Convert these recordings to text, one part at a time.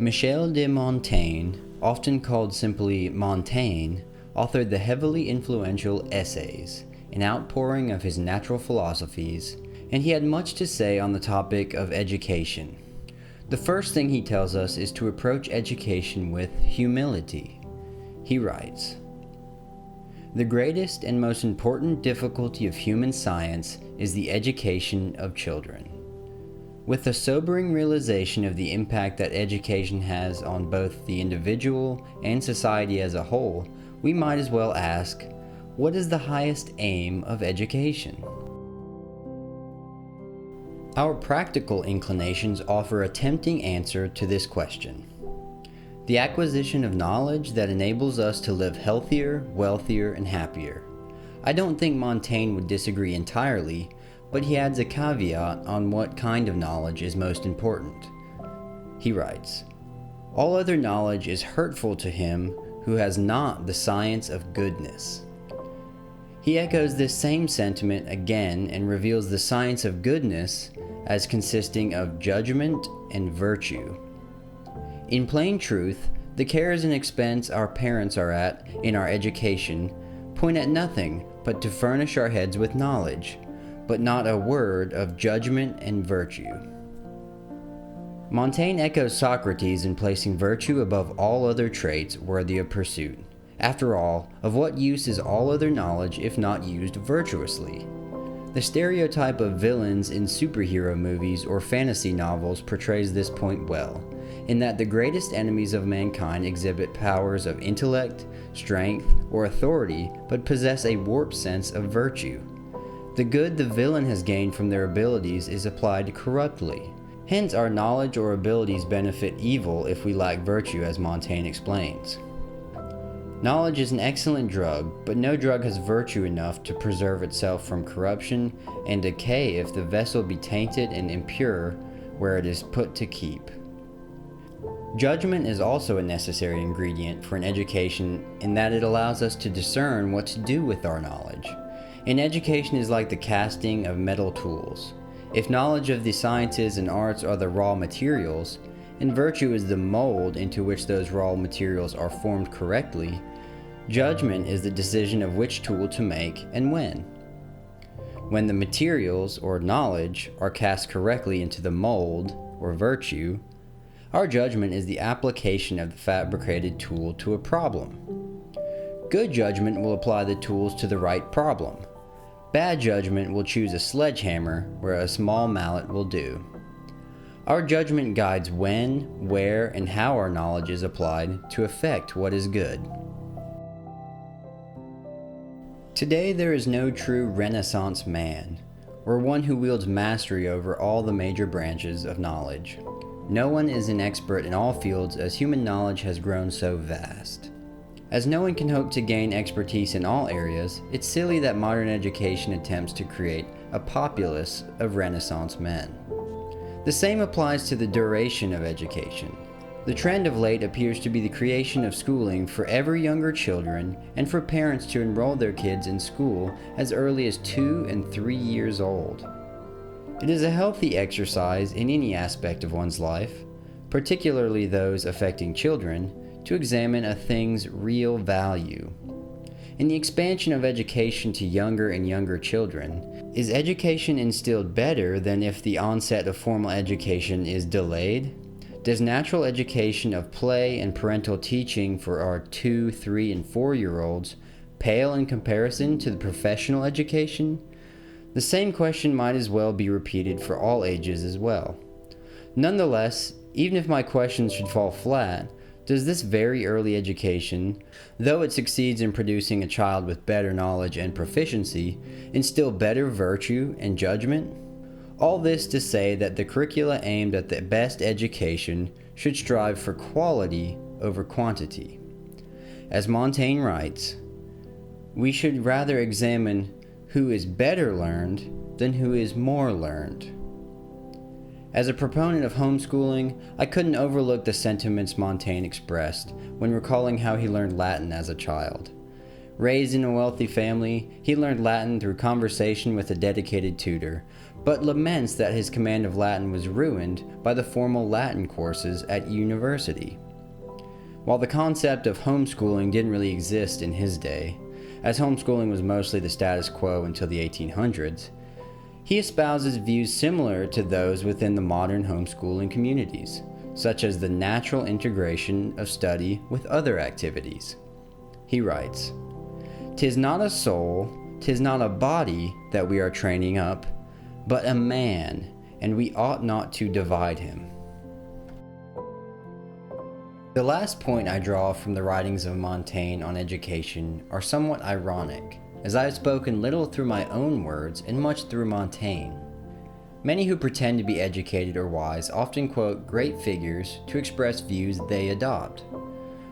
Michel de Montaigne, often called simply Montaigne, authored the heavily influential Essays, an outpouring of his natural philosophies, and he had much to say on the topic of education. The first thing he tells us is to approach education with humility. He writes, "The greatest and most important difficulty of human science is the education of children." With the sobering realization of the impact that education has on both the individual and society as a whole, we might as well ask, what is the highest aim of education? Our practical inclinations offer a tempting answer to this question. The acquisition of knowledge that enables us to live healthier, wealthier, and happier. I don't think Montaigne would disagree entirely, but he adds a caveat on what kind of knowledge is most important. He writes, "All other knowledge is hurtful to him who has not the science of goodness." He echoes this same sentiment again and reveals the science of goodness as consisting of judgment and virtue. In plain truth, the cares and expense our parents are at in our education point at nothing but to furnish our heads with knowledge, but not a word of judgment and virtue. Montaigne echoes Socrates in placing virtue above all other traits worthy of pursuit. After all, of what use is all other knowledge if not used virtuously? The stereotype of villains in superhero movies or fantasy novels portrays this point well, in that the greatest enemies of mankind exhibit powers of intellect, strength, or authority, but possess a warped sense of virtue. The good the villain has gained from their abilities is applied corruptly. Hence, our knowledge or abilities benefit evil if we lack virtue, as Montaigne explains. Knowledge is an excellent drug, but no drug has virtue enough to preserve itself from corruption and decay if the vessel be tainted and impure where it is put to keep. Judgment is also a necessary ingredient for an education in that it allows us to discern what to do with our knowledge. An education is like the casting of metal tools. If knowledge of the sciences and arts are the raw materials, and virtue is the mold into which those raw materials are formed correctly, judgment is the decision of which tool to make and when. When the materials, or knowledge, are cast correctly into the mold, or virtue, our judgment is the application of the fabricated tool to a problem. Good judgment will apply the tools to the right problem. Bad judgment will choose a sledgehammer where a small mallet will do. Our judgment guides when, where, and how our knowledge is applied to effect what is good. Today there is no true Renaissance man, or one who wields mastery over all the major branches of knowledge. No one is an expert in all fields as human knowledge has grown so vast. As no one can hope to gain expertise in all areas, it's silly that modern education attempts to create a populace of Renaissance men. The same applies to the duration of education. The trend of late appears to be the creation of schooling for ever younger children and for parents to enroll their kids in school as early as 2 and 3 years old. It is a healthy exercise in any aspect of one's life, particularly those affecting children, to examine a thing's real value. In the expansion of education to younger and younger children, is education instilled better than if the onset of formal education is delayed? Does natural education of play and parental teaching for our 2, 3, and 4-year-olds pale in comparison to the professional education? The same question might as well be repeated for all ages as well. Nonetheless, even if my question should fall flat, does this very early education, though it succeeds in producing a child with better knowledge and proficiency, instill better virtue and judgment? All this to say that the curricula aimed at the best education should strive for quality over quantity. As Montaigne writes, we should rather examine who is better learned than who is more learned. As a proponent of homeschooling, I couldn't overlook the sentiments Montaigne expressed when recalling how he learned Latin as a child. Raised in a wealthy family, he learned Latin through conversation with a dedicated tutor, but laments that his command of Latin was ruined by the formal Latin courses at university. While the concept of homeschooling didn't really exist in his day, as homeschooling was mostly the status quo until the 1800s, he espouses views similar to those within the modern homeschooling communities, such as the natural integration of study with other activities. He writes, "'Tis not a soul, 'tis not a body that we are training up, but a man, and we ought not to divide him." The last point I draw from the writings of Montaigne on education are somewhat ironic, as I have spoken little through my own words and much through Montaigne. Many who pretend to be educated or wise often quote great figures to express views they adopt.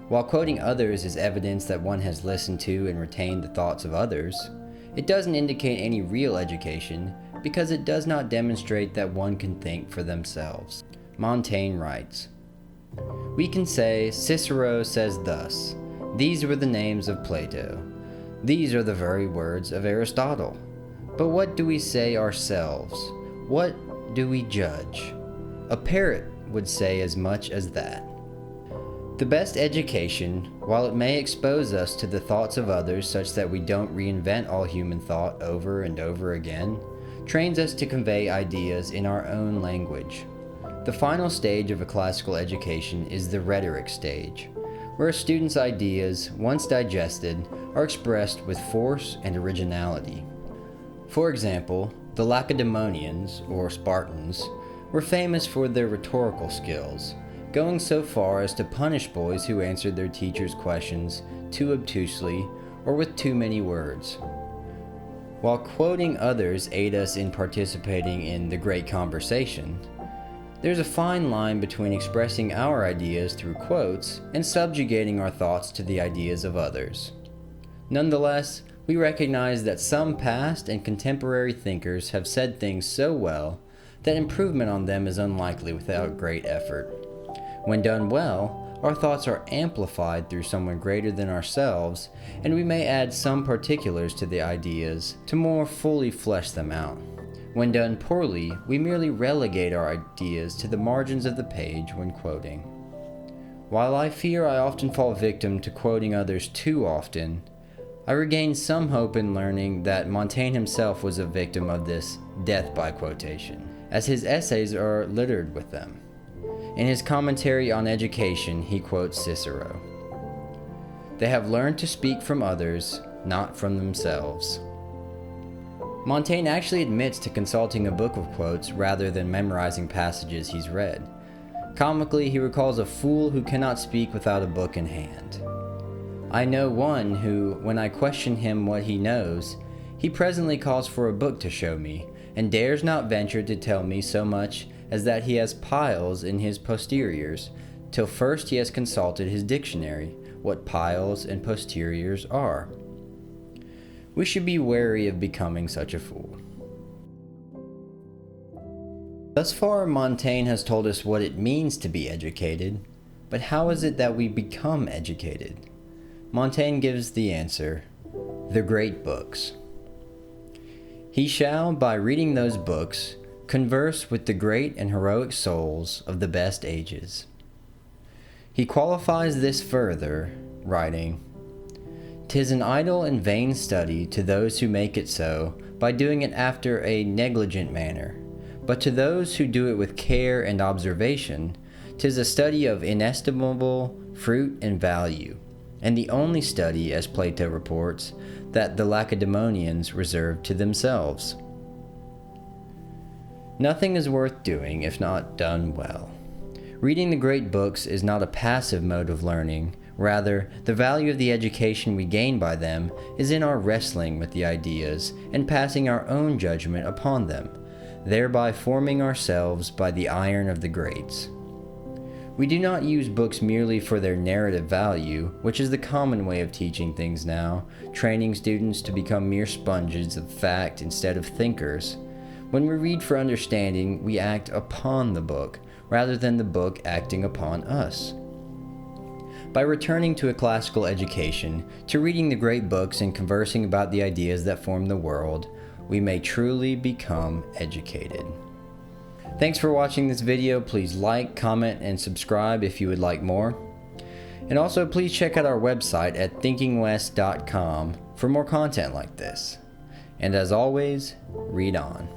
While quoting others is evidence that one has listened to and retained the thoughts of others, it doesn't indicate any real education because it does not demonstrate that one can think for themselves. Montaigne writes, "We can say, Cicero says thus, these were the names of Plato, these are the very words of Aristotle. But what do we say ourselves? What do we judge? A parrot would say as much as that." The best education, while it may expose us to the thoughts of others such that we don't reinvent all human thought over and over again, trains us to convey ideas in our own language. The final stage of a classical education is the rhetoric stage, where a student's ideas, once digested, are expressed with force and originality. For example, the Lacedaemonians, or Spartans, were famous for their rhetorical skills, going so far as to punish boys who answered their teachers' questions too obtusely or with too many words. While quoting others aid us in participating in the great conversation, there's a fine line between expressing our ideas through quotes and subjugating our thoughts to the ideas of others. Nonetheless, we recognize that some past and contemporary thinkers have said things so well that improvement on them is unlikely without great effort. When done well, our thoughts are amplified through someone greater than ourselves, and we may add some particulars to the ideas to more fully flesh them out. When done poorly, we merely relegate our ideas to the margins of the page when quoting. While I fear I often fall victim to quoting others too often, I regain some hope in learning that Montaigne himself was a victim of this death by quotation, as his essays are littered with them. In his commentary on education, he quotes Cicero, "They have learned to speak from others, not from themselves." Montaigne actually admits to consulting a book of quotes rather than memorizing passages he's read. Comically, he recalls a fool who cannot speak without a book in hand. I know one who, when I question him what he knows, he presently calls for a book to show me, and dares not venture to tell me so much as that he has piles in his posteriors, till first he has consulted his dictionary, what piles and posteriors are. We should be wary of becoming such a fool. Thus far, Montaigne has told us what it means to be educated, but how is it that we become educated? Montaigne gives the answer: the great books. He shall, by reading those books, converse with the great and heroic souls of the best ages. He qualifies this further, writing, "'Tis an idle and vain study to those who make it so by doing it after a negligent manner, but to those who do it with care and observation, 'tis a study of inestimable fruit and value, and the only study, as Plato reports, that the Lacedaemonians reserved to themselves." Nothing is worth doing if not done well. Reading the great books is not a passive mode of learning. Rather, the value of the education we gain by them is in our wrestling with the ideas and passing our own judgment upon them, thereby forming ourselves by the iron of the greats. We do not use books merely for their narrative value, which is the common way of teaching things now, training students to become mere sponges of fact instead of thinkers. When we read for understanding, we act upon the book, rather than the book acting upon us. By returning to a classical education, to reading the great books and conversing about the ideas that form the world, we may truly become educated. Thanks for watching this video. Please like, comment, and subscribe if you would like more. And also please check out our website at thinkingwest.com for more content like this. And as always, read on.